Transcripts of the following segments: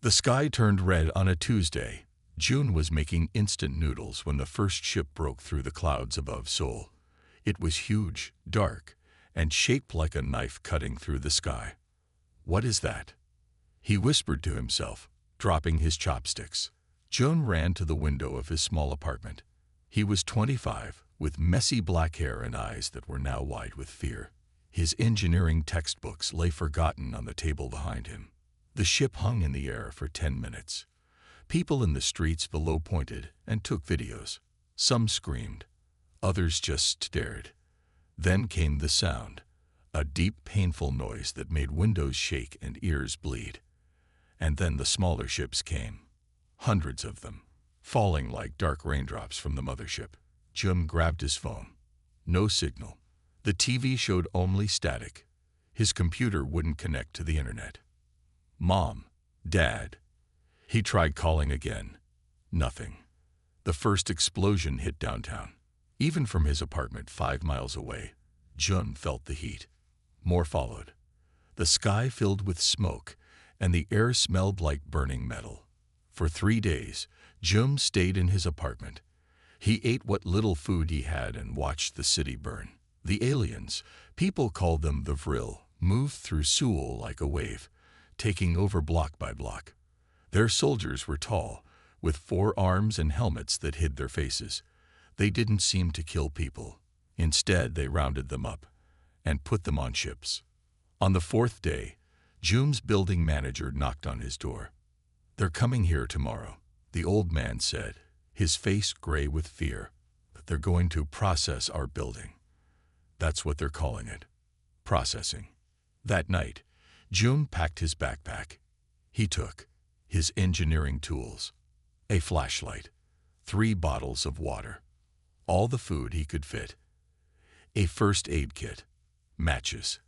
The sky turned red on a Tuesday. June was making instant noodles when the first ship broke through the clouds above Seoul. It was huge, dark, and shaped like a knife cutting through the sky. "What is that?" he whispered to himself, dropping his chopsticks. June ran to the window of his small apartment. He was 25, with messy black hair and eyes that were now wide with fear. His engineering textbooks lay forgotten on the table behind him. The ship hung in the air for 10 minutes. People in the streets below pointed and took videos. Some screamed. Others just stared. Then came the sound, a deep, painful noise that made windows shake and ears bleed. And then the smaller ships came, hundreds of them, falling like dark raindrops from the mothership. Jim grabbed his phone. No signal. The TV showed only static. His computer wouldn't connect to the internet. "Mom, Dad." He tried calling again. Nothing. The first explosion hit downtown. Even from his apartment 5 miles away, Jun felt the heat. More followed. The sky filled with smoke, and the air smelled like burning metal. For 3 days, Jun stayed in his apartment. He ate what little food he had and watched the city burn. The aliens, people called them the Vril, moved through Seoul like a wave, taking over block by block. Their soldiers were tall, with 4 arms and helmets that hid their faces. They didn't seem to kill people. Instead, they rounded them up and put them on ships. On the 4th day, Jun's building manager knocked on his door. "They're coming here tomorrow," the old man said, his face gray with fear. "They're going to process our building." That's what they're calling it. Processing. That night, Jun packed his backpack. He took his engineering tools, a flashlight, 3 bottles of water, all the food he could fit, a first aid kit, matches,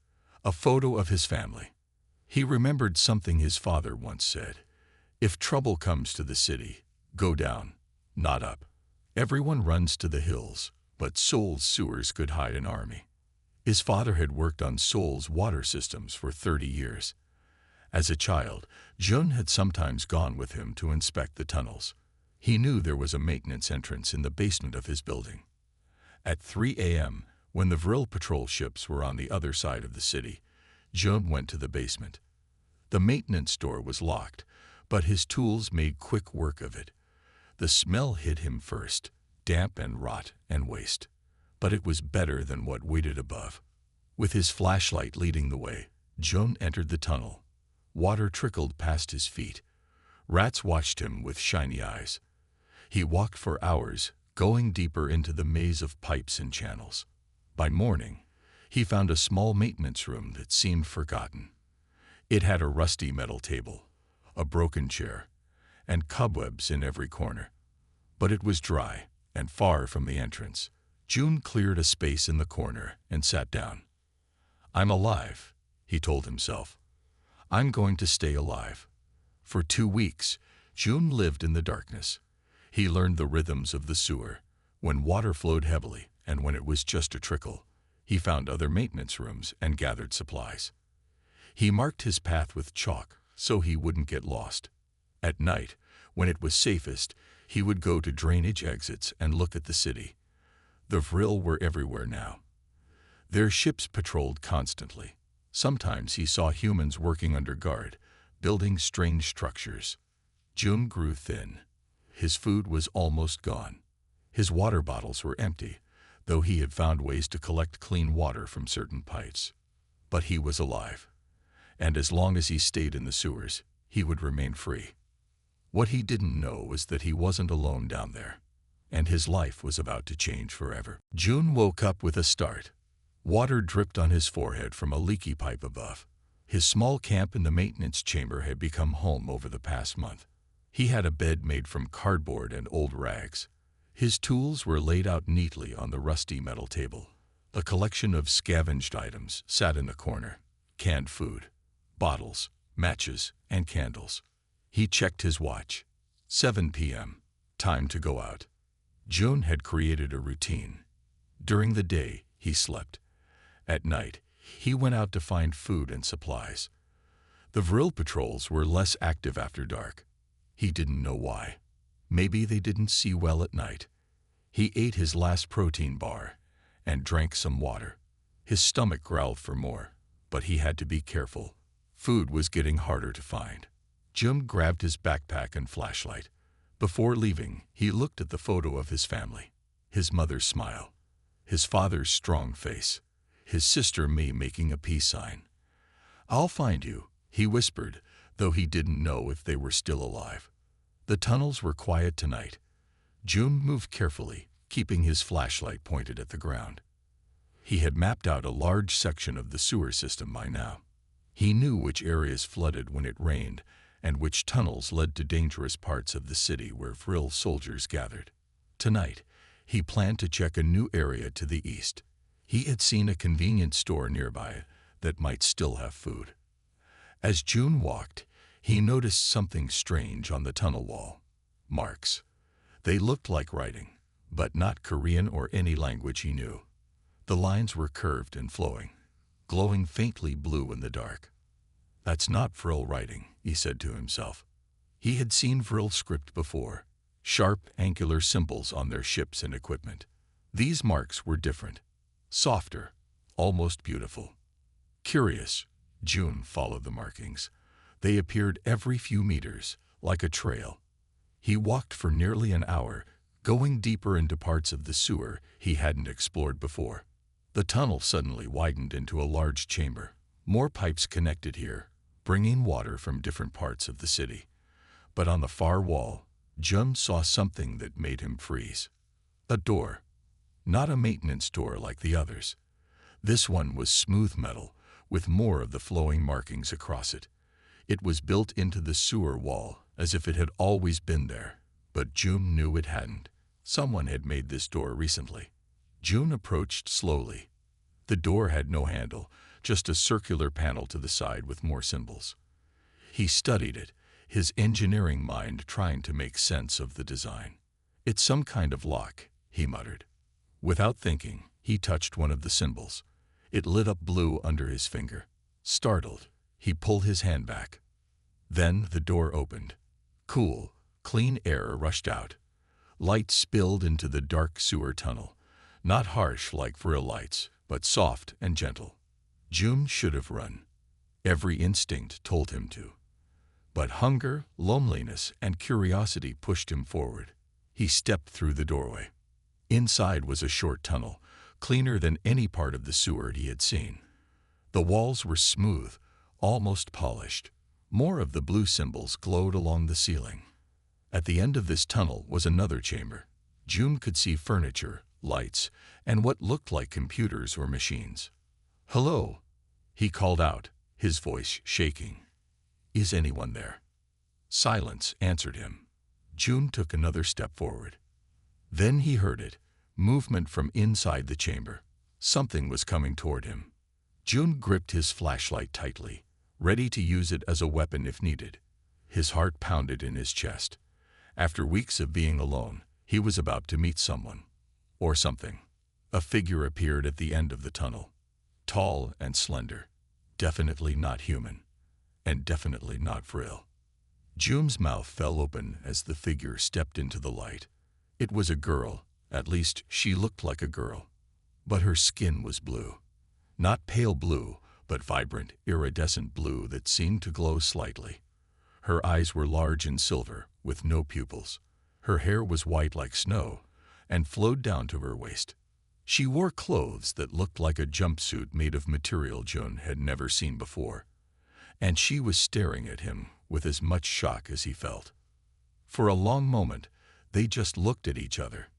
a photo of his family. He remembered something his father once said: "If trouble comes to the city, go down, not up." Everyone runs to the hills, but Seoul's sewers could hide an army. His father had worked on Seoul's water systems for 30 years. As a child, Jun had sometimes gone with him to inspect the tunnels. He knew there was a maintenance entrance in the basement of his building. At 3 a.m., when the Vril patrol ships were on the other side of the city, Jun went to the basement. The maintenance door was locked, but his tools made quick work of it. The smell hit him first, damp and rot and waste. But it was better than what waited above. With his flashlight leading the way, Jun entered the tunnel. Water trickled past his feet. Rats watched him with shiny eyes. He walked for hours, going deeper into the maze of pipes and channels. By morning, he found a small maintenance room that seemed forgotten. It had a rusty metal table, a broken chair, and cobwebs in every corner. But it was dry and far from the entrance. Jun cleared a space in the corner and sat down. "I'm alive," he told himself. "I'm going to stay alive." For 2 weeks, Jun lived in the darkness. He learned the rhythms of the sewer, when water flowed heavily and when it was just a trickle. He found other maintenance rooms and gathered supplies. He marked his path with chalk so he wouldn't get lost. At night, when it was safest, he would go to drainage exits and look at the city. The Vril were everywhere now. Their ships patrolled constantly. Sometimes he saw humans working under guard, building strange structures. Jun grew thin. His food was almost gone. His water bottles were empty, though he had found ways to collect clean water from certain pipes. But he was alive, and as long as he stayed in the sewers, he would remain free. What he didn't know was that he wasn't alone down there, and his life was about to change forever. Jun woke up with a start. Water dripped on his forehead from a leaky pipe above. His small camp in the maintenance chamber had become home over the past month. He had a bed made from cardboard and old rags. His tools were laid out neatly on the rusty metal table. A collection of scavenged items sat in the corner: canned food, bottles, matches, and candles. He checked his watch. 7 p.m. Time to go out. Jun had created a routine. During the day, he slept. At night, he went out to find food and supplies. The Vril patrols were less active after dark. He didn't know why. Maybe they didn't see well at night. He ate his last protein bar and drank some water. His stomach growled for more, but he had to be careful. Food was getting harder to find. Jim grabbed his backpack and flashlight. Before leaving, he looked at the photo of his family. His mother's smile, his father's strong face, his sister May making a peace sign. "I'll find you," he whispered, though he didn't know if they were still alive. The tunnels were quiet tonight. June moved carefully, keeping his flashlight pointed at the ground. He had mapped out a large section of the sewer system by now. He knew which areas flooded when it rained and which tunnels led to dangerous parts of the city where Vril soldiers gathered. Tonight, he planned to check a new area to the east. He had seen a convenience store nearby that might still have food. As June walked, he noticed something strange on the tunnel wall. Marks. They looked like writing, but not Korean or any language he knew. The lines were curved and flowing, glowing faintly blue in the dark. "That's not Vril writing," he said to himself. He had seen Vril script before, sharp, angular symbols on their ships and equipment. These marks were different, softer, almost beautiful. Curious, June followed the markings. They appeared every few meters, like a trail. He walked for nearly an hour, going deeper into parts of the sewer he hadn't explored before. The tunnel suddenly widened into a large chamber. More pipes connected here, bringing water from different parts of the city. But on the far wall, Jun saw something that made him freeze. A door. Not a maintenance door like the others. This one was smooth metal, with more of the flowing markings across it. It was built into the sewer wall, as if it had always been there. But June knew it hadn't. Someone had made this door recently. June approached slowly. The door had no handle, just a circular panel to the side with more symbols. He studied it, his engineering mind trying to make sense of the design. "It's some kind of lock," he muttered. Without thinking, he touched one of the symbols. It lit up blue under his finger. Startled, he pulled his hand back. Then the door opened. Cool, clean air rushed out. Light spilled into the dark sewer tunnel. Not harsh like Vril lights, but soft and gentle. June should have run. Every instinct told him to. But hunger, loneliness, and curiosity pushed him forward. He stepped through the doorway. Inside was a short tunnel, cleaner than any part of the sewer he had seen. The walls were smooth, almost polished. More of the blue symbols glowed along the ceiling. At the end of this tunnel was another chamber. June could see furniture, lights, and what looked like computers or machines. "Hello," he called out, his voice shaking. "Is anyone there?" Silence answered him. June took another step forward. Then he heard it, movement from inside the chamber. Something was coming toward him. June gripped his flashlight tightly, ready to use it as a weapon if needed. His heart pounded in his chest. After weeks of being alone, he was about to meet someone. Or something. A figure appeared at the end of the tunnel. Tall and slender. Definitely not human. And definitely not Vril. June's mouth fell open as the figure stepped into the light. It was a girl. At least she looked like a girl. But her skin was blue. Not pale blue, but vibrant, iridescent blue that seemed to glow slightly. Her eyes were large and silver, with no pupils. Her hair was white like snow, and flowed down to her waist. She wore clothes that looked like a jumpsuit made of material June had never seen before. And she was staring at him with as much shock as he felt. For a long moment, they just looked at each other.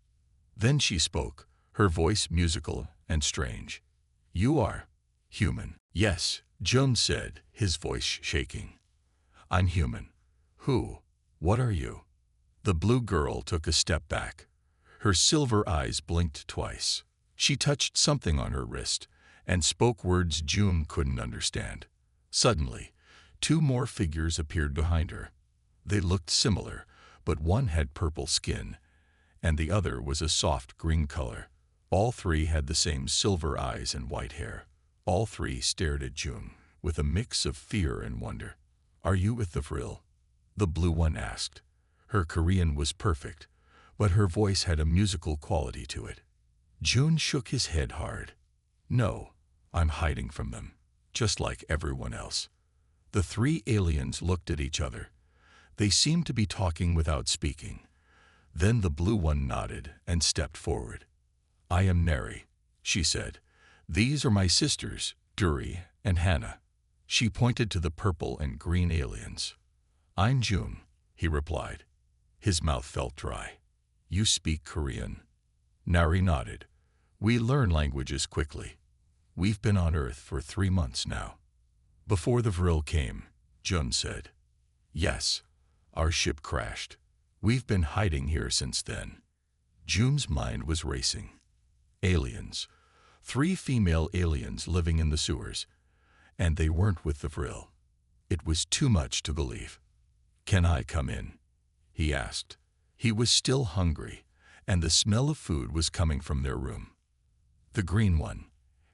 Then she spoke, her voice musical and strange. "You are human." "Yes," June said, his voice shaking. "I'm human." "Who? What are you?" The blue girl took a step back. Her silver eyes blinked twice. She touched something on her wrist and spoke words June couldn't understand. Suddenly, two more figures appeared behind her. They looked similar, but one had purple skin, and the other was a soft green color. All three had the same silver eyes and white hair. All three stared at June with a mix of fear and wonder. Are you with the Vril? The blue one asked. Her Korean was perfect, but her voice had a musical quality to it. June shook his head hard. No, I'm hiding from them, just like everyone else. The three aliens looked at each other. They seemed to be talking without speaking. Then the blue one nodded and stepped forward. I am Neri, she said. These are my sisters, Duri and Hannah. She pointed to the purple and green aliens. I'm June, he replied. His mouth felt dry. You speak Korean? Nari nodded. We learn languages quickly. We've been on Earth for 3 months now. Before the Vril came, Jun said. Yes, our ship crashed. We've been hiding here since then. Jun's mind was racing. Aliens. 3 female aliens living in the sewers. And they weren't with the Vril. It was too much to believe. Can I come in? He asked. He was still hungry, and the smell of food was coming from their room. The green one,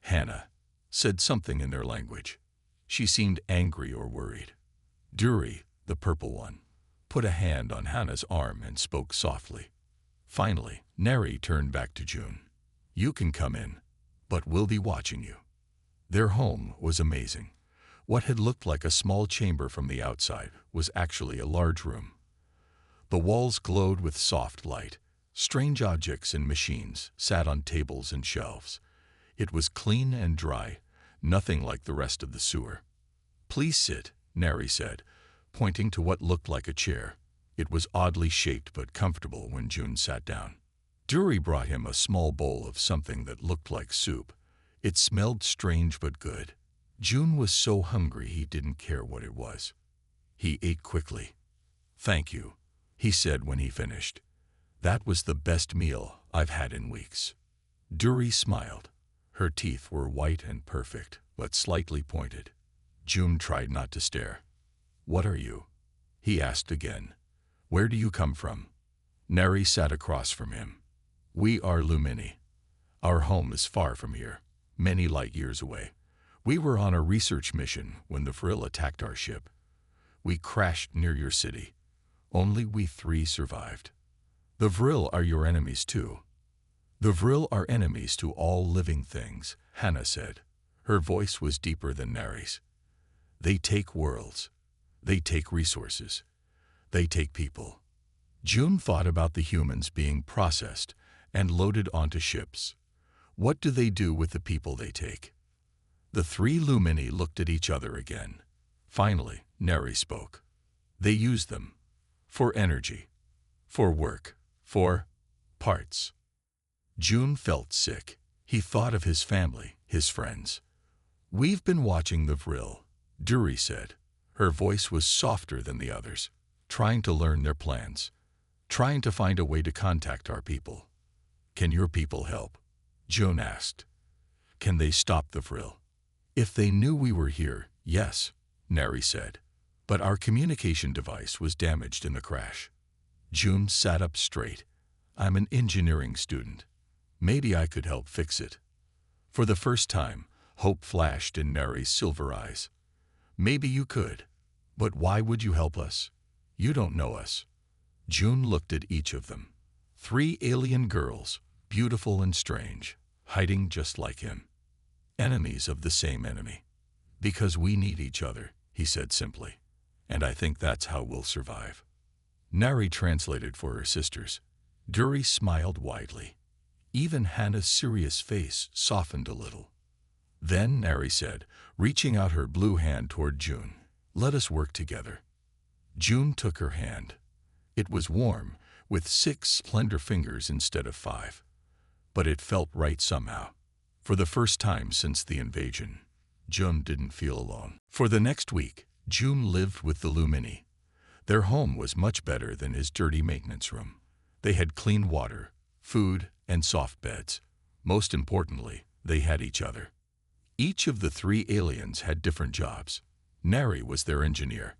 Hannah, said something in their language. She seemed angry or worried. Duri, the purple one, put a hand on Hannah's arm and spoke softly. Finally, Neri turned back to June. You can come in, but we'll be watching you. Their home was amazing. What had looked like a small chamber from the outside was actually a large room. The walls glowed with soft light. Strange objects and machines sat on tables and shelves. It was clean and dry, nothing like the rest of the sewer. Please sit, Neri said, pointing to what looked like a chair. It was oddly shaped but comfortable when June sat down. Duri brought him a small bowl of something that looked like soup. It smelled strange but good. June was so hungry he didn't care what it was. He ate quickly. Thank you, he said when he finished. That was the best meal I've had in weeks. Duri smiled. Her teeth were white and perfect, but slightly pointed. June tried not to stare. What are you? He asked again. Where do you come from? Neri sat across from him. We are Lumini. Our home is far from here, many light years away. We were on a research mission when the Vril attacked our ship. We crashed near your city. Only we 3 survived. The Vril are your enemies too. The Vril are enemies to all living things, Hannah said. Her voice was deeper than Neri's. They take worlds. They take resources. They take people. June thought about the humans being processed and loaded onto ships. What do they do with the people they take? The 3 Lumini looked at each other again. Finally, Neri spoke. They use them. For energy. For work. For parts. June felt sick. He thought of his family, his friends. We've been watching the Vril, Duri said. Her voice was softer than the others, trying to learn their plans, trying to find a way to contact our people. Can your people help? June asked. Can they stop the Vril? If they knew we were here, yes, Neri said. But our communication device was damaged in the crash. June sat up straight. I'm an engineering student. Maybe I could help fix it. For the first time, hope flashed in Neri's silver eyes. Maybe you could. But why would you help us? You don't know us. June looked at each of them. 3 alien girls, beautiful and strange, hiding just like him. Enemies of the same enemy. Because we need each other, he said simply. And I think that's how we'll survive. Neri translated for her sisters. Duri smiled widely. Even Hannah's serious face softened a little. Then Neri said, reaching out her blue hand toward June, let us work together. June took her hand. It was warm, with 6 slender fingers instead of 5. But it felt right somehow. For the first time since the invasion, June didn't feel alone. For the next week, June lived with the Lumini. Their home was much better than his dirty maintenance room. They had clean water, food, and soft beds. Most importantly, they had each other. Each of the 3 aliens had different jobs. Neri was their engineer.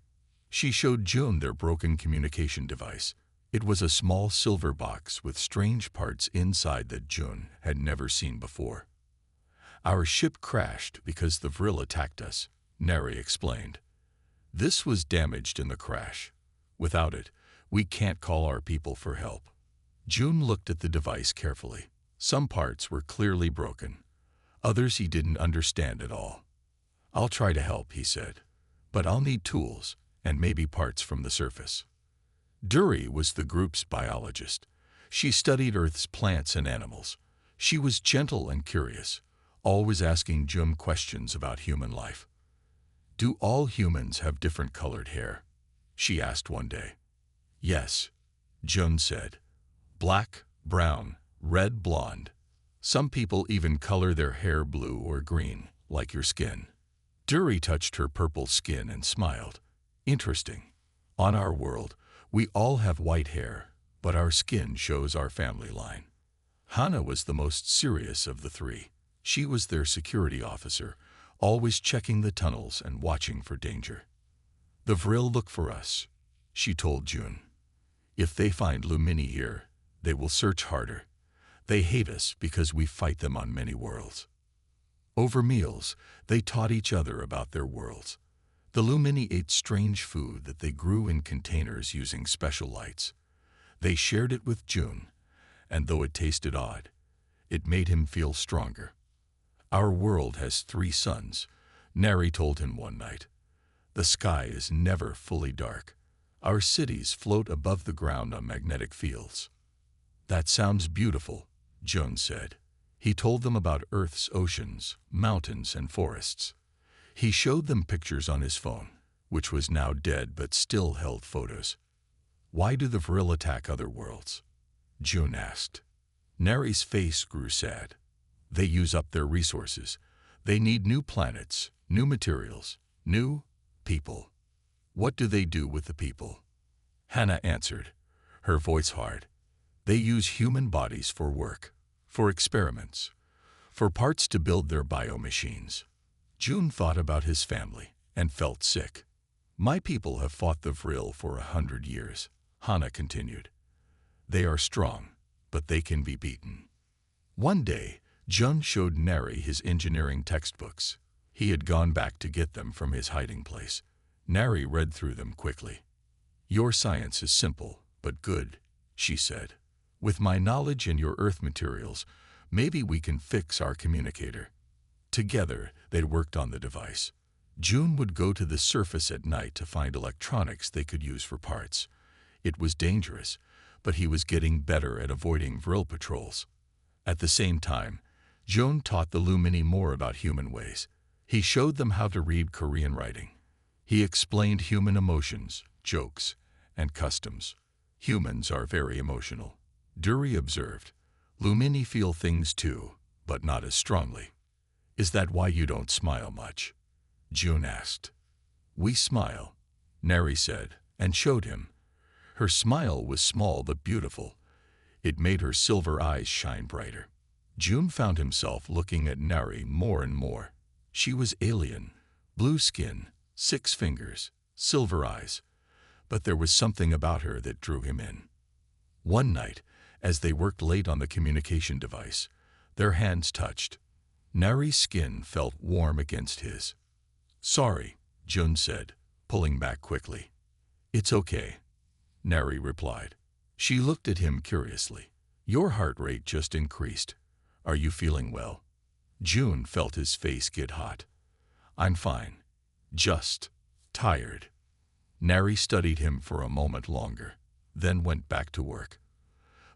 She showed June their broken communication device. It was a small silver box with strange parts inside that June had never seen before. Our ship crashed because the Vril attacked us, Neri explained. This was damaged in the crash. Without it, we can't call our people for help. June looked at the device carefully. Some parts were clearly broken. Others he didn't understand at all. "I'll try to help," he said, "but I'll need tools and maybe parts from the surface." Dury was the group's biologist. She studied Earth's plants and animals. She was gentle and curious, always asking June questions about human life. "Do all humans have different colored hair?" she asked one day. "Yes," June said. "Black, brown, red, blonde. Some people even color their hair blue or green, like your skin." Dury touched her purple skin and smiled. "Interesting. On our world, we all have white hair, but our skin shows our family line." Hannah was the most serious of the three. She was their security officer, always checking the tunnels and watching for danger. "The Vril look for us," she told June. "If they find Lumini here, they will search harder. They hate us because we fight them on many worlds." Over meals, they taught each other about their worlds. The Lumini ate strange food that they grew in containers using special lights. They shared it with June, and though it tasted odd, it made him feel stronger. "Our world has 3 suns," Neri told him one night. "The sky is never fully dark. Our cities float above the ground on magnetic fields." "That sounds beautiful," June said. He told them about Earth's oceans, mountains, and forests. He showed them pictures on his phone, which was now dead but still held photos. "Why do the Vril attack other worlds?" June asked. Neri's face grew sad. "They use up their resources. They need new planets, new materials, new people." "What do they do with the people?" Hannah answered, her voice hard. "They use human bodies for work, for experiments, for parts to build their biomachines." June thought about his family and felt sick. "My people have fought the Vril for 100 years, Hannah continued. "They are strong, but they can be beaten." One day, June showed Neri his engineering textbooks. He had gone back to get them from his hiding place. Neri read through them quickly. "Your science is simple, but good," she said. "With my knowledge and your Earth materials, maybe we can fix our communicator." Together, they'd worked on the device. June would go to the surface at night to find electronics they could use for parts. It was dangerous, but he was getting better at avoiding Vril patrols. At the same time, June taught the Lumini more about human ways. He showed them how to read Korean writing. He explained human emotions, jokes, and customs. "Humans are very emotional," Dury observed. "Lumini feel things too, but not as strongly." "Is that why you don't smile much?" June asked. "We smile," Neri said, and showed him. Her smile was small but beautiful. It made her silver eyes shine brighter. June found himself looking at Neri more and more. She was alien, blue skin, 6 fingers, silver eyes, but there was something about her that drew him in. One night, as they worked late on the communication device, their hands touched. Neri's skin felt warm against his. "Sorry," June said, pulling back quickly. "It's okay," Neri replied. She looked at him curiously. "Your heart rate just increased. Are you feeling well?" June felt his face get hot. "I'm fine. Just tired." Neri studied him for a moment longer, then went back to work.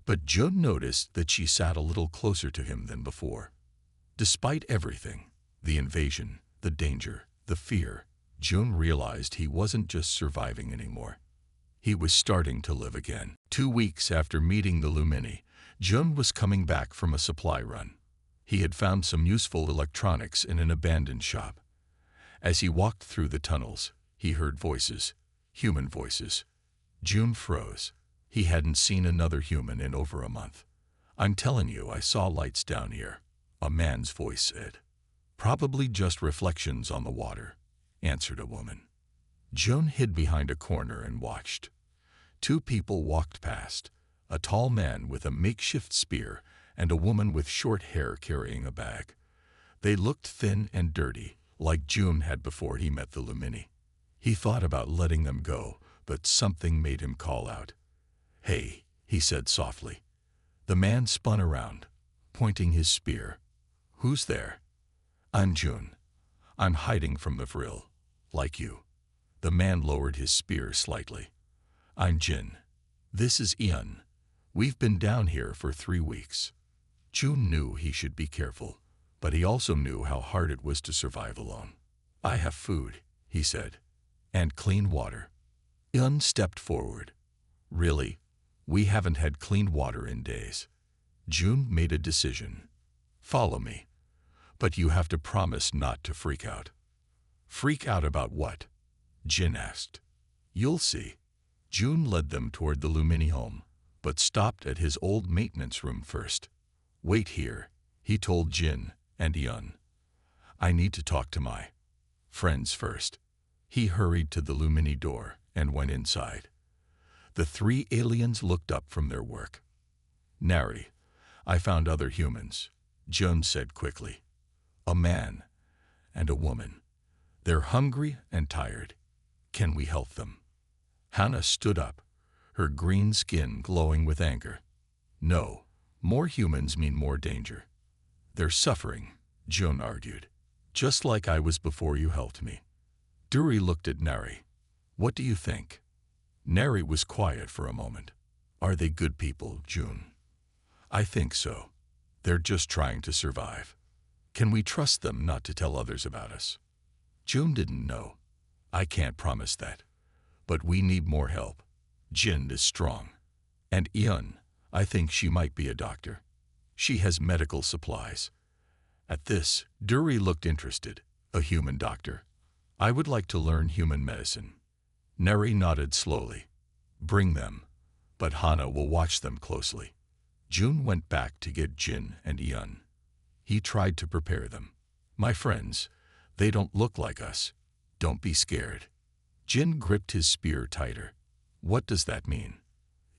But June noticed that she sat a little closer to him than before. Despite everything, the invasion, the danger, the fear, June realized he wasn't just surviving anymore. He was starting to live again. 2 weeks after meeting the Lumini, June was coming back from a supply run. He had found some useful electronics in an abandoned shop. As he walked through the tunnels, he heard voices, human voices. June froze. He hadn't seen another human in over a month. "I'm telling you, I saw lights down here," a man's voice said. "Probably just reflections on the water," answered a woman. June hid behind a corner and watched. 2 people walked past, a tall man with a makeshift spear and a woman with short hair carrying a bag. They looked thin and dirty, like June had before he met the Lumini. He thought about letting them go, but something made him call out. "Hey," he said softly. The man spun around, pointing his spear. "Who's there?" "I'm June. I'm hiding from the vril, like you." The man lowered his spear slightly. "I'm Jin. This is Ian. We've been down here for 3 weeks." June knew he should be careful, but he also knew how hard it was to survive alone. "I have food," he said, "and clean water." Ian stepped forward. "Really? We haven't had clean water in days." June made a decision. "Follow me. But you have to promise not to freak out." "Freak out about what?" Jin asked. "You'll see." June led them toward the Lumini home, but stopped at his old maintenance room first. "Wait here," he told Jin and Ian. "I need to talk to my friends first." He hurried to the Lumini door and went inside. The 3 aliens looked up from their work. "Nari, I found other humans," Jun said quickly. "A man and a woman. They're hungry and tired. Can we help them?" Hannah stood up, her green skin glowing with anger. "No, more humans mean more danger. They're suffering," Jun argued, "just like I was before you helped me." Duri looked at Nari. "What do you think?" Nari was quiet for a moment. "Are they good people, June?" "I think so. They're just trying to survive. Can we trust them not to tell others about us?" June didn't know. "I can't promise that. But we need more help. Jin is strong. And Ian, I think she might be a doctor. She has medical supplies." At this, Duri looked interested. "A human doctor? I would like to learn human medicine." Neri nodded slowly. "Bring them, but Hana will watch them closely." June went back to get Jin and Ian. He tried to prepare them. "My friends, they don't look like us. Don't be scared." Jin gripped his spear tighter. "What does that mean?"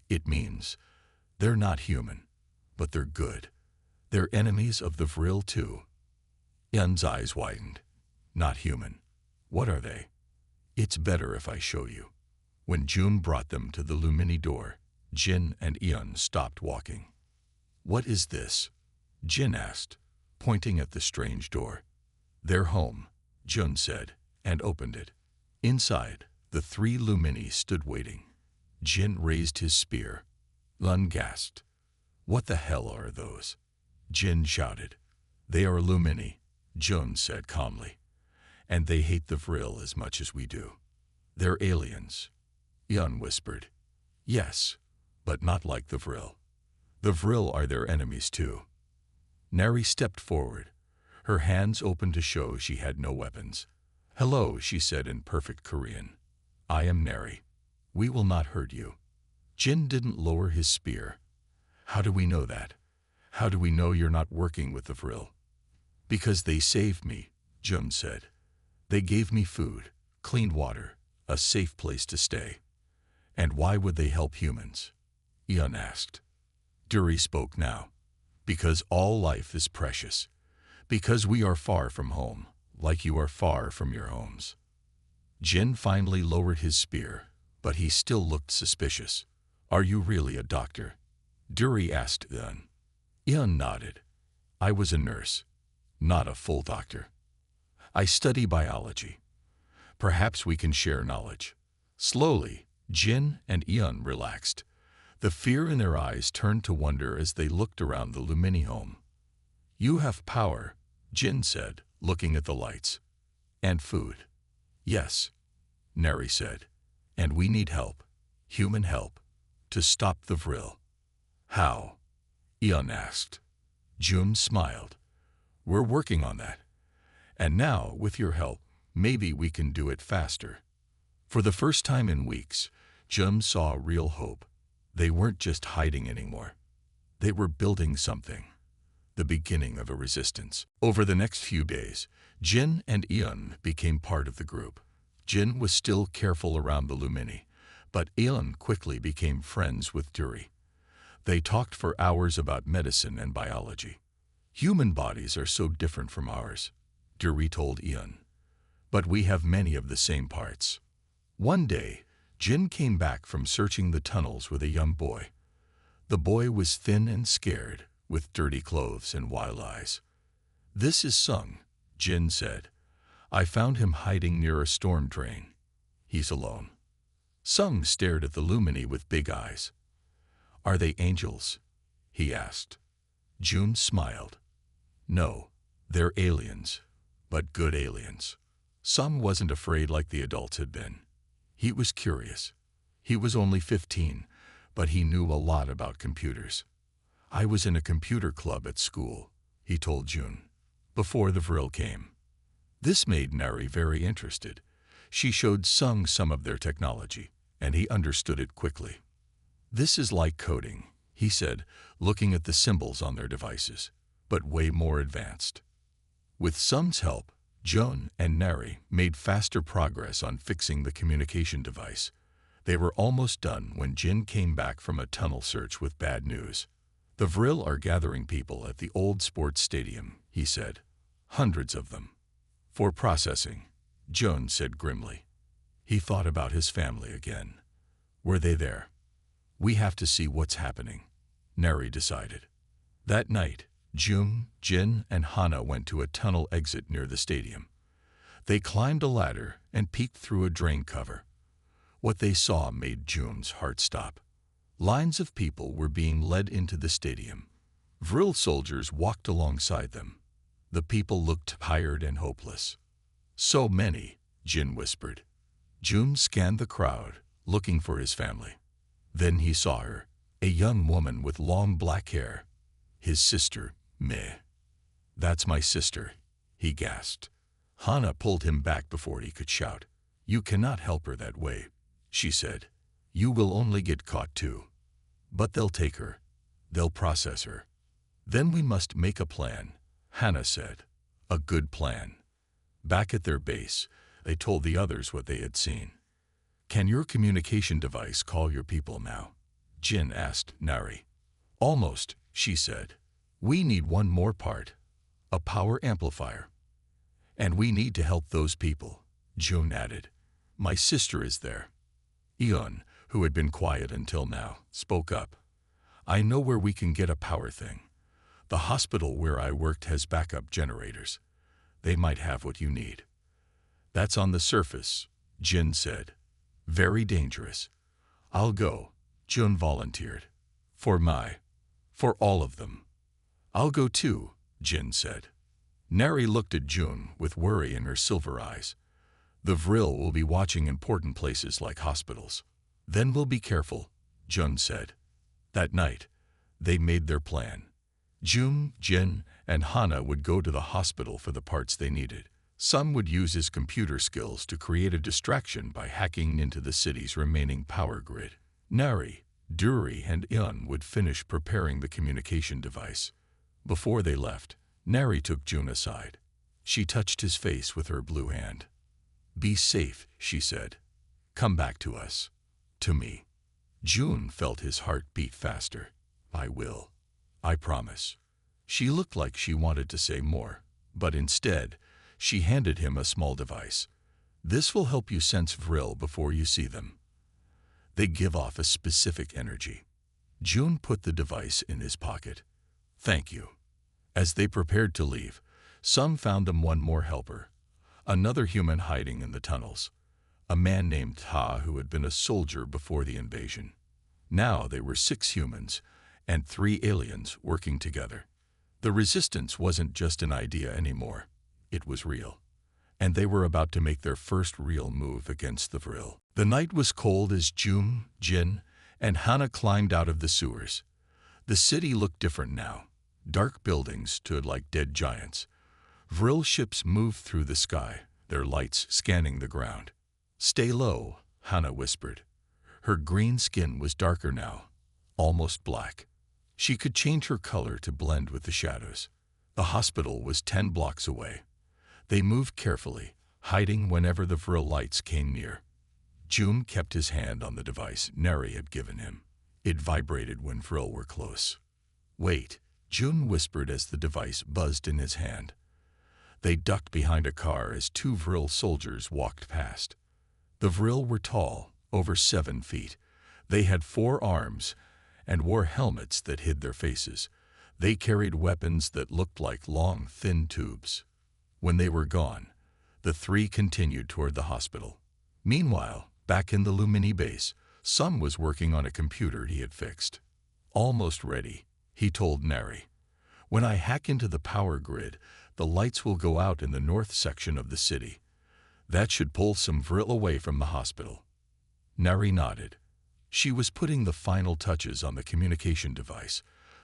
"It means they're not human, but they're good. They're enemies of the vril too." Ian's eyes widened. "Not human. What are they?" "It's better if I show you." When June brought them to the Lumini door, Jin and Ian stopped walking. "What is this?" Jin asked, pointing at the strange door. "Their home," Jun said, and opened it. Inside, the 3 Lumini stood waiting. Jin raised his spear. Lun gasped. "What the hell are those?" Jin shouted. "They are Lumini," Jun said calmly. "And they hate the vril as much as we do." "They're aliens," Ian whispered. "Yes, but not like the vril. The vril are their enemies too." Nari stepped forward, her hands open to show she had no weapons. "Hello," she said in perfect Korean. "I am Nari. We will not hurt you." Jin didn't lower his spear. "How do we know that? How do we know you're not working with the vril?" "Because they saved me," Jun said. "They gave me food, clean water, a safe place to stay." "And why would they help humans?" Ian asked. Duri spoke now. "Because all life is precious. Because we are far from home, like you are far from your homes." Jin finally lowered his spear, but he still looked suspicious. "Are you really a doctor?" Duri asked Ian. Ian nodded. "I was a nurse, not a full doctor. I study biology. Perhaps we can share knowledge." Slowly, Jin and Ian relaxed. The fear in their eyes turned to wonder as they looked around the Lumini home. "You have power," Jin said, looking at the lights. "And food." "Yes," Neri said. "And we need help, human help, to stop the vril." "How?" Ian asked. June smiled. "We're working on that. And now, with your help, maybe we can do it faster." For the first time in weeks, Jun saw real hope. They weren't just hiding anymore. They were building something. The beginning of a resistance. Over the next few days, Jin and Ian became part of the group. Jin was still careful around the Lumini, but Ian quickly became friends with Duri. They talked for hours about medicine and biology. "Human bodies are so different from ours," Duri told Ian. "But we have many of the same parts." One day, Jin came back from searching the tunnels with a young boy. The boy was thin and scared, with dirty clothes and wild eyes. "This is Sung," Jin said. "I found him hiding near a storm drain. He's alone." Sung stared at the Lumini with big eyes. "Are they angels?" he asked. June smiled. "No, they're aliens, but good aliens." Sung wasn't afraid like the adults had been. He was curious. He was only 15, but he knew a lot about computers. "I was in a computer club at school," he told June, "before the Vril came." This made Nari very interested. She showed Sung some of their technology, and he understood it quickly. "This is like coding," he said, looking at the symbols on their devices, "but way more advanced." With Sung's help, June and Nari made faster progress on fixing the communication device. They were almost done when Jin came back from a tunnel search with bad news. "The Vril are gathering people at the old sports stadium," he said. "Hundreds of them." "For processing," June said grimly. He thought about his family again. Were they there? "We have to see what's happening," Nari decided. That night, June, Jin, and Hana went to a tunnel exit near the stadium. They climbed a ladder and peeked through a drain cover. What they saw made June's heart stop. Lines of people were being led into the stadium. Vril soldiers walked alongside them. The people looked tired and hopeless. "So many," Jin whispered. June scanned the crowd, looking for his family. Then he saw her, a young woman with long black hair. His sister, Meh. "That's my sister," he gasped. Hana pulled him back before he could shout. "You cannot help her that way," she said. "You will only get caught too. But they'll take her. They'll process her." "Then we must make a plan," Hana said. "A good plan." Back at their base, they told the others what they had seen. "Can your communication device call your people now?" Jin asked Nari. "Almost," she said. "We need one more part, a power amplifier." "And we need to help those people," June added. "My sister is there." Eon, who had been quiet until now, spoke up. "I know where we can get a power thing. The hospital where I worked has backup generators. They might have what you need." "That's on the surface," Jin said. "Very dangerous." "I'll go," June volunteered. For all of them." "I'll go too," Jin said. Nari looked at June with worry in her silver eyes. "The Vril will be watching important places like hospitals." "Then we'll be careful," June said. That night, they made their plan. June, Jin, and Hana would go to the hospital for the parts they needed. Some would use his computer skills to create a distraction by hacking into the city's remaining power grid. Nari, Duri, and Eon would finish preparing the communication device. Before they left, Nari took June aside. She touched his face with her blue hand. "Be safe," she said. "Come back to us. To me." June felt his heart beat faster. "I will. I promise." She looked like she wanted to say more, but instead, she handed him a small device. "This will help you sense Vril before you see them. They give off a specific energy." June put the device in his pocket. "Thank you." As they prepared to leave, some found them one more helper, another human hiding in the tunnels, a man named Ta who had been a soldier before the invasion. Now they were 6 humans and 3 aliens working together. The resistance wasn't just an idea anymore. It was real. And they were about to make their first real move against the Vril. The night was cold as June, Jin, and Hana climbed out of the sewers. The city looked different now. Dark buildings stood like dead giants. Vril ships moved through the sky, their lights scanning the ground. "Stay low," Hana whispered. Her green skin was darker now, almost black. She could change her color to blend with the shadows. The hospital was 10 blocks away. They moved carefully, hiding whenever the Vril lights came near. June kept his hand on the device Nari had given him. It vibrated when Vril were close. "Wait," June whispered as the device buzzed in his hand. They ducked behind a car as 2 Vril soldiers walked past. The Vril were tall, over 7 feet. They had 4 arms and wore helmets that hid their faces. They carried weapons that looked like long, thin tubes. When they were gone, the 3 continued toward the hospital. Meanwhile, back in the Lumini base, Sung was working on a computer he had fixed. Almost ready, he told Neri. When I hack into the power grid, the lights will go out in the north section of the city. That should pull some Vril away from the hospital. Neri nodded. She was putting the final touches on the communication device,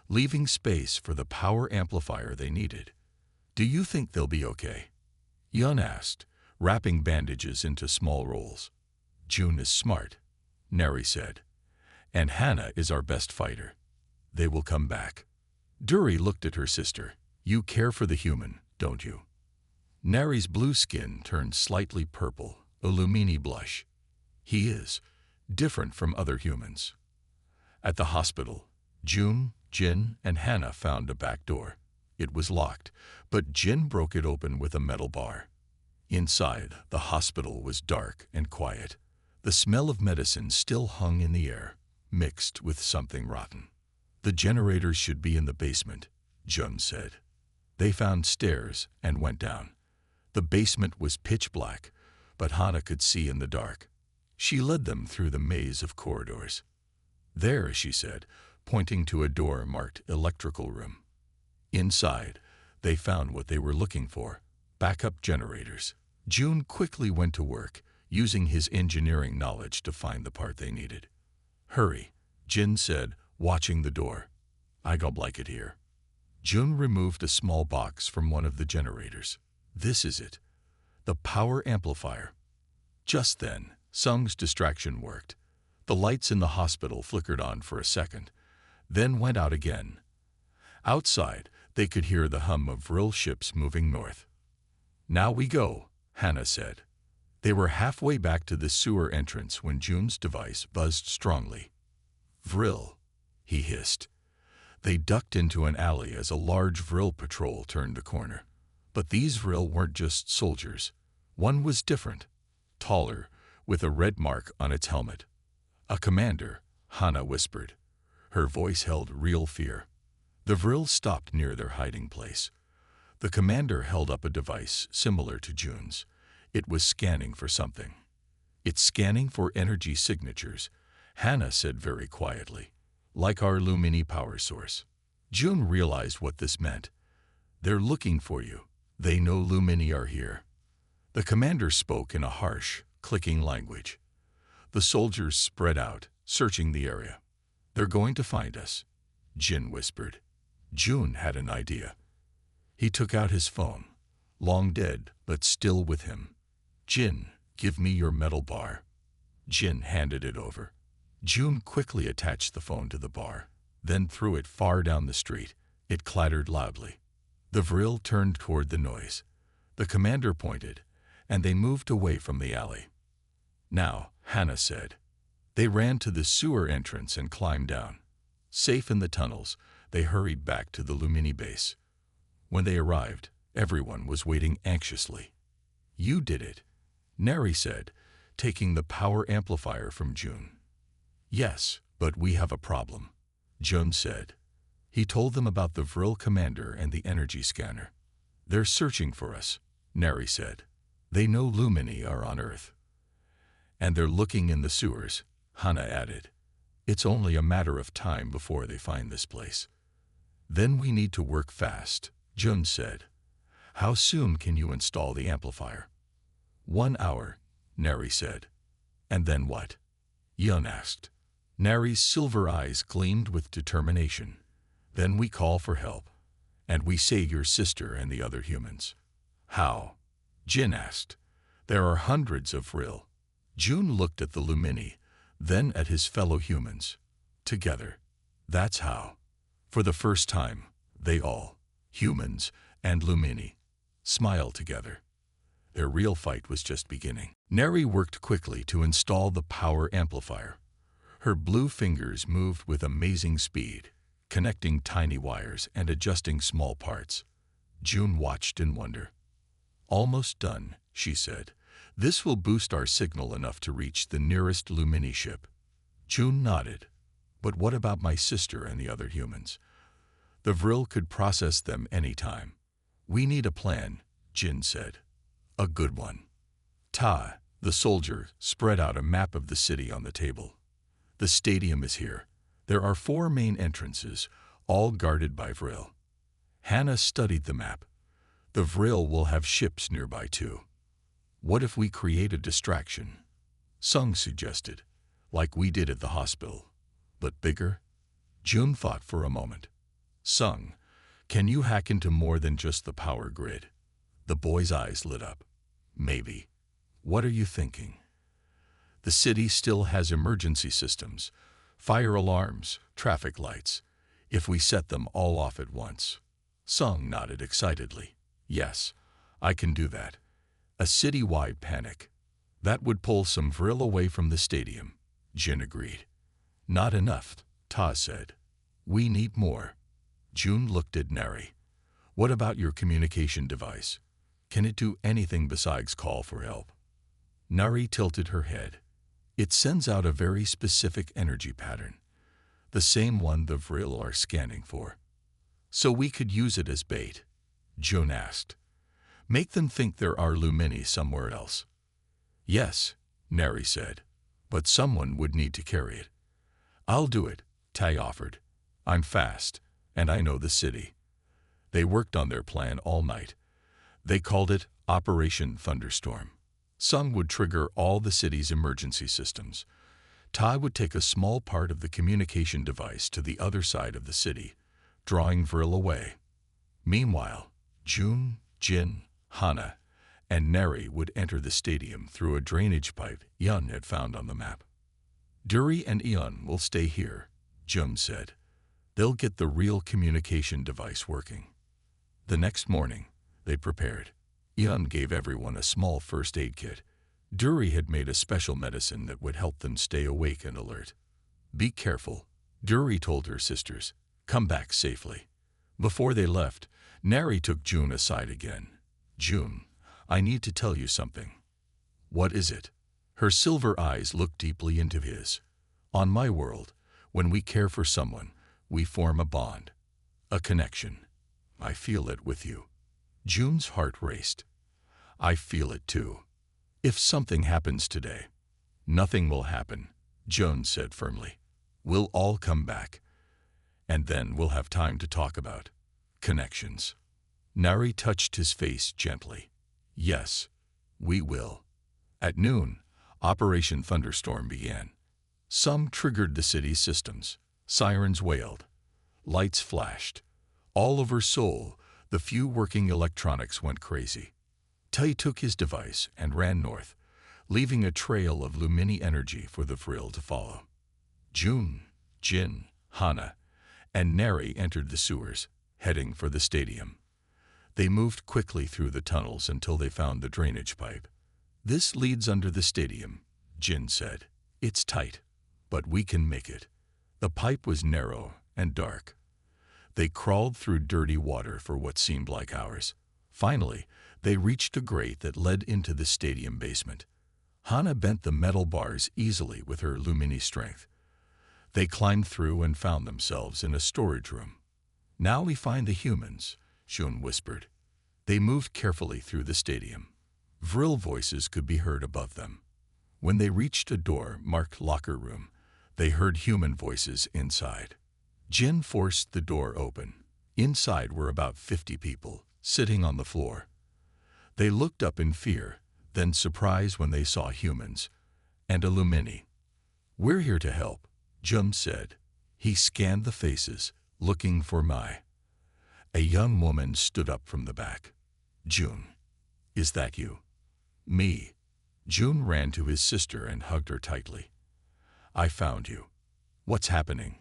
leaving space for the power amplifier they needed. Do you think they'll be okay? Yun asked, wrapping bandages into small rolls. June is smart, Neri said. And Hannah is our best fighter. They will come back. Duri looked at her sister. You care for the human, don't you? Neri's blue skin turned slightly purple, a Lumini blush. He is different from other humans. At the hospital, June, Jin, and Hannah found a back door. It was locked, but Jin broke it open with a metal bar. Inside, the hospital was dark and quiet. The smell of medicine still hung in the air, mixed with something rotten. The generators should be in the basement, Jun said. They found stairs and went down. The basement was pitch black, but Hannah could see in the dark. She led them through the maze of corridors. There, she said, pointing to a door marked electrical room. Inside, they found what they were looking for, backup generators. June quickly went to work, using his engineering knowledge to find the part they needed. Hurry, Jin said, watching the door. I don't like it here. June removed a small box from one of the generators. This is it. The power amplifier. Just then, Sung's distraction worked. The lights in the hospital flickered on for a second, then went out again. Outside, they could hear the hum of Vril ships moving north. Now we go, Hannah said. They were halfway back to the sewer entrance when June's device buzzed strongly. Vril, he hissed. They ducked into an alley as a large Vril patrol turned the corner. But these Vril weren't just soldiers. One was different, taller, with a red mark on its helmet. A commander, Hannah whispered. Her voice held real fear. The Vril stopped near their hiding place. The commander held up a device similar to June's. It was scanning for something. It's scanning for energy signatures, Hannah said very quietly, like our Lumini power source. June realized what this meant. They're looking for you. They know Lumini are here. The commander spoke in a harsh, clicking language. The soldiers spread out, searching the area. They're going to find us, Jin whispered. June had an idea. He took out his phone, long dead but still with him. Jin, give me your metal bar. Jin handed it over. June quickly attached the phone to the bar, then threw it far down the street. It clattered loudly. The Vril turned toward the noise. The commander pointed, and they moved away from the alley. Now, Hannah said. They ran to the sewer entrance and climbed down. Safe in the tunnels, they hurried back to the Lumini base. When they arrived, everyone was waiting anxiously. You did it, Neri said, taking the power amplifier from June. Yes, but we have a problem, June said. He told them about the Vril commander and the energy scanner. They're searching for us, Neri said. They know Lumini are on Earth. And they're looking in the sewers, Hannah added. It's only a matter of time before they find this place. Then we need to work fast, June said. How soon can you install the amplifier? 1 hour, Neri said. And then what? Yun asked. Neri's silver eyes gleamed with determination. Then we call for help, and we save your sister and the other humans. How? Jin asked. There are hundreds of Vril. June looked at the Lumini, then at his fellow humans. Together. That's how. For the first time, they all, humans and Lumini, smiled together. Their real fight was just beginning. Neri worked quickly to install the power amplifier. Her blue fingers moved with amazing speed, connecting tiny wires and adjusting small parts. June watched in wonder. Almost done, she said. This will boost our signal enough to reach the nearest Lumini ship. June nodded. But what about my sister and the other humans? The Vril could process them anytime. We need a plan, Jin said. A good one. Ta, the soldier, spread out a map of the city on the table. The stadium is here. There are 4 main entrances, all guarded by Vril. Hannah studied the map. The Vril will have ships nearby too. What if we create a distraction? Sung suggested, like we did at the hospital. But bigger? June thought for a moment. Sung, can you hack into more than just the power grid? The boy's eyes lit up. Maybe. What are you thinking? The city still has emergency systems, fire alarms, traffic lights. If we set them all off at once. Sung nodded excitedly. Yes, I can do that. A city-wide panic. That would pull some Vril away from the stadium. Jin agreed. Not enough, Ta said. We need more. June looked at Neri. What about your communication device? Can it do anything besides call for help? Nari tilted her head. It sends out a very specific energy pattern, the same one the Vril are scanning for. So we could use it as bait, June asked. Make them think there are Lumini somewhere else. Yes, Neri said, but someone would need to carry it. I'll do it, Tai offered. I'm fast, and I know the city. They worked on their plan all night. They called it Operation Thunderstorm. Sung would trigger all the city's emergency systems. Tai would take a small part of the communication device to the other side of the city, drawing Vril away. Meanwhile, June, Jin, Hana, and Neri would enter the stadium through a drainage pipe Yun had found on the map. Duri and Eon will stay here, Jum said. They'll get the real communication device working. The next morning, they prepared. Eon gave everyone a small first aid kit. Duri had made a special medicine that would help them stay awake and alert. Be careful, Duri told her sisters. Come back safely. Before they left, Neri took June aside again. June, I need to tell you something. What is it? Her silver eyes looked deeply into his. On my world, when we care for someone, we form a bond, a connection. I feel it with you. June's heart raced. I feel it too. If something happens today, nothing will happen, June said firmly. We'll all come back. And then we'll have time to talk about connections. Nari touched his face gently. Yes, we will. At noon, Operation Thunderstorm began. Some triggered the city's systems. Sirens wailed. Lights flashed. All over Seoul, the few working electronics went crazy. Tai took his device and ran north, leaving a trail of Lumini energy for the Vril to follow. June, Jin, Hana, and Neri entered the sewers, heading for the stadium. They moved quickly through the tunnels until they found the drainage pipe. This leads under the stadium, Jin said. It's tight, but we can make it. The pipe was narrow and dark. They crawled through dirty water for what seemed like hours. Finally, they reached a grate that led into the stadium basement. Hana bent the metal bars easily with her Lumini strength. They climbed through and found themselves in a storage room. Now we find the humans, June whispered. They moved carefully through the stadium. Vril voices could be heard above them. When they reached a door marked locker room, they heard human voices inside. Jin forced the door open. Inside were about 50 people, sitting on the floor. They looked up in fear, then surprise when they saw humans, and a Lumini. We're here to help, Jun said. He scanned the faces, looking for Mai. A young woman stood up from the back. June, is that you? Me. June ran to his sister and hugged her tightly. I found you. What's happening?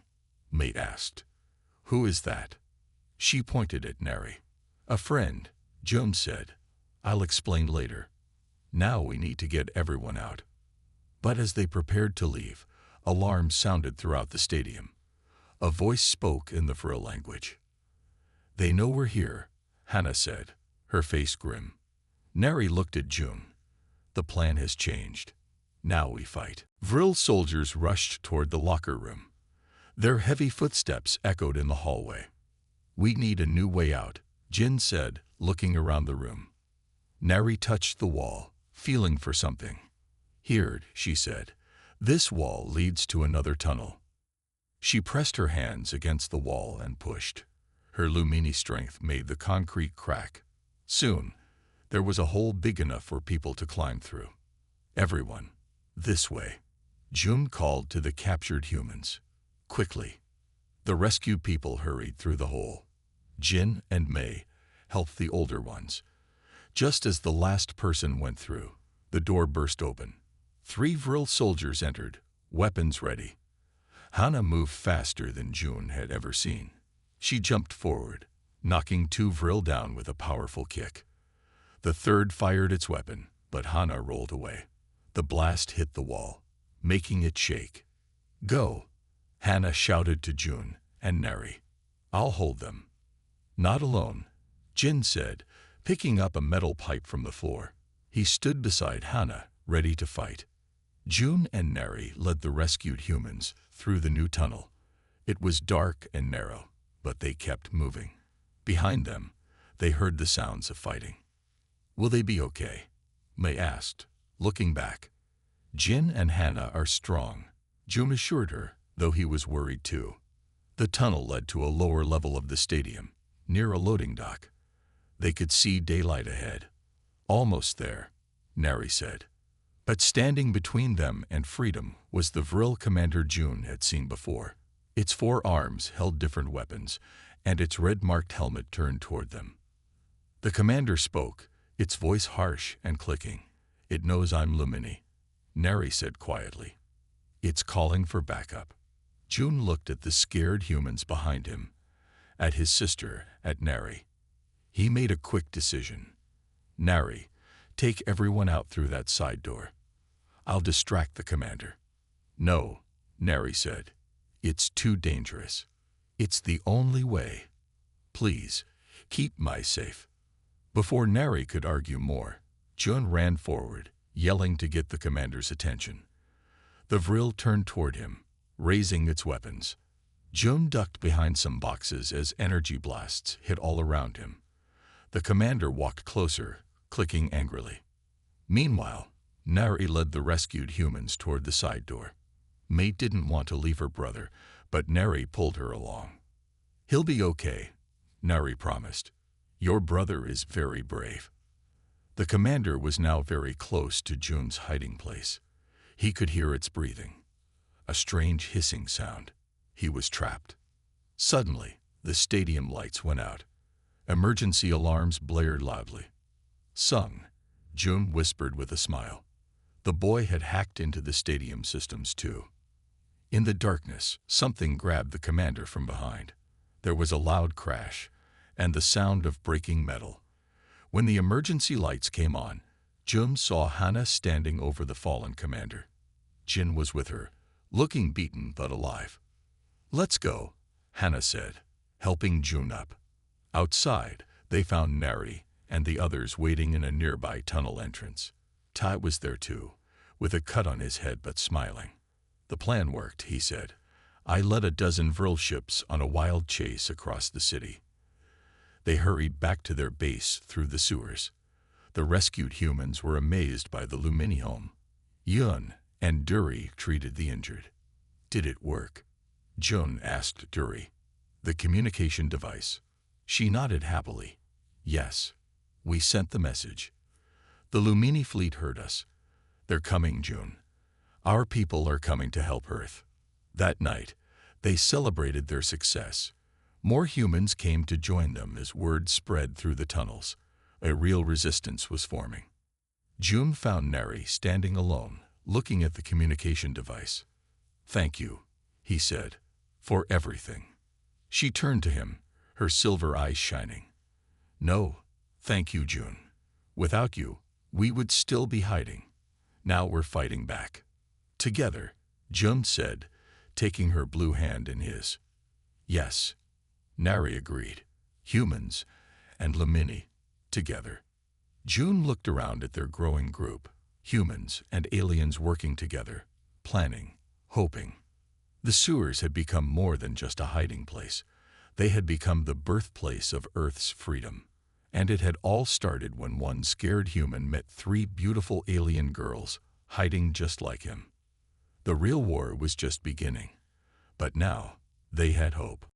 Mate asked. Who is that? She pointed at Neri. A friend, June said. I'll explain later. Now we need to get everyone out. But as they prepared to leave, alarms sounded throughout the stadium. A voice spoke in the Vril language. They know we're here, Hannah said, her face grim. Neri looked at June. The plan has changed. Now we fight. Vril soldiers rushed toward the locker room. Their heavy footsteps echoed in the hallway. We need a new way out, Jin said, looking around the room. Nari touched the wall, feeling for something. Here, she said. This wall leads to another tunnel. She pressed her hands against the wall and pushed. Her Lumini strength made the concrete crack. Soon, there was a hole big enough for people to climb through. Everyone, this way. Jun called to the captured humans. Quickly. The rescued people hurried through the hole. Jin and Mei helped the older ones. Just as the last person went through, the door burst open. 3 Vril soldiers entered, weapons ready. Hana moved faster than Jun had ever seen. She jumped forward, knocking 2 Vril down with a powerful kick. The third fired its weapon, but Hana rolled away. The blast hit the wall, making it shake. Go, Hana shouted to Jun and Nari. I'll hold them. Not alone, Jin said, picking up a metal pipe from the floor. He stood beside Hana, ready to fight. Jun and Nari led the rescued humans through the new tunnel. It was dark and narrow, but they kept moving. Behind them, they heard the sounds of fighting. Will they be okay? Mei asked, looking back. Jin and Hana are strong, Jun assured her, though he was worried too. The tunnel led to a lower level of the stadium, near a loading dock. They could see daylight ahead. Almost there, Nari said. But standing between them and freedom was the Vril commander Jun had seen before. Its 4 arms held different weapons, and its red-marked helmet turned toward them. The commander spoke, its voice harsh and clicking. It knows I'm Lumini, Nari said quietly. It's calling for backup. Jun looked at the scared humans behind him, at his sister, at Nari. He made a quick decision. Nari, take everyone out through that side door. I'll distract the commander. No, Nari said. It's too dangerous. It's the only way. Please, keep Mai safe. Before Nari could argue more, Jun ran forward, yelling to get the commander's attention. The Vril turned toward him, raising its weapons. Jun ducked behind some boxes as energy blasts hit all around him. The commander walked closer, clicking angrily. Meanwhile, Nari led the rescued humans toward the side door. Mei didn't want to leave her brother, but Nari pulled her along. He'll be okay, Nari promised. Your brother is very brave. The commander was now very close to Jun's hiding place. He could hear its breathing. A strange hissing sound. He was trapped. Suddenly, the stadium lights went out. Emergency alarms blared loudly. Sung, Jun whispered with a smile. The boy had hacked into the stadium systems too. In the darkness, something grabbed the commander from behind. There was a loud crash, and the sound of breaking metal. When the emergency lights came on, Jun saw Hana standing over the fallen commander. Jin was with her, looking beaten but alive. Let's go, Hana said, helping Jun up. Outside, they found Nari and the others waiting in a nearby tunnel entrance. Tai was there too, with a cut on his head but smiling. The plan worked, he said. I led a dozen Vril ships on a wild chase across the city. They hurried back to their base through the sewers. The rescued humans were amazed by the Lumini home. Yun and Duri treated the injured. Did it work? Jun asked Duri. The communication device. She nodded happily. Yes. We sent the message. The Lumini fleet heard us. They're coming, Jun. Our people are coming to help Earth. That night, they celebrated their success. More humans came to join them as word spread through the tunnels. A real resistance was forming. Jun found Nari standing alone, looking at the communication device. Thank you, he said, for everything. She turned to him, her silver eyes shining. No, thank you, Jun. Without you, we would still be hiding. Now we're fighting back. Together, Jun said, taking her blue hand in his. Yes, Nari agreed. Humans and Lumini, together. Jun looked around at their growing group. humans and aliens working together, planning, hoping. The sewers had become more than just a hiding place. They had become the birthplace of Earth's freedom. And it had all started when one scared human met three beautiful alien girls, hiding just like him. The real war was just beginning. But now, they had hope.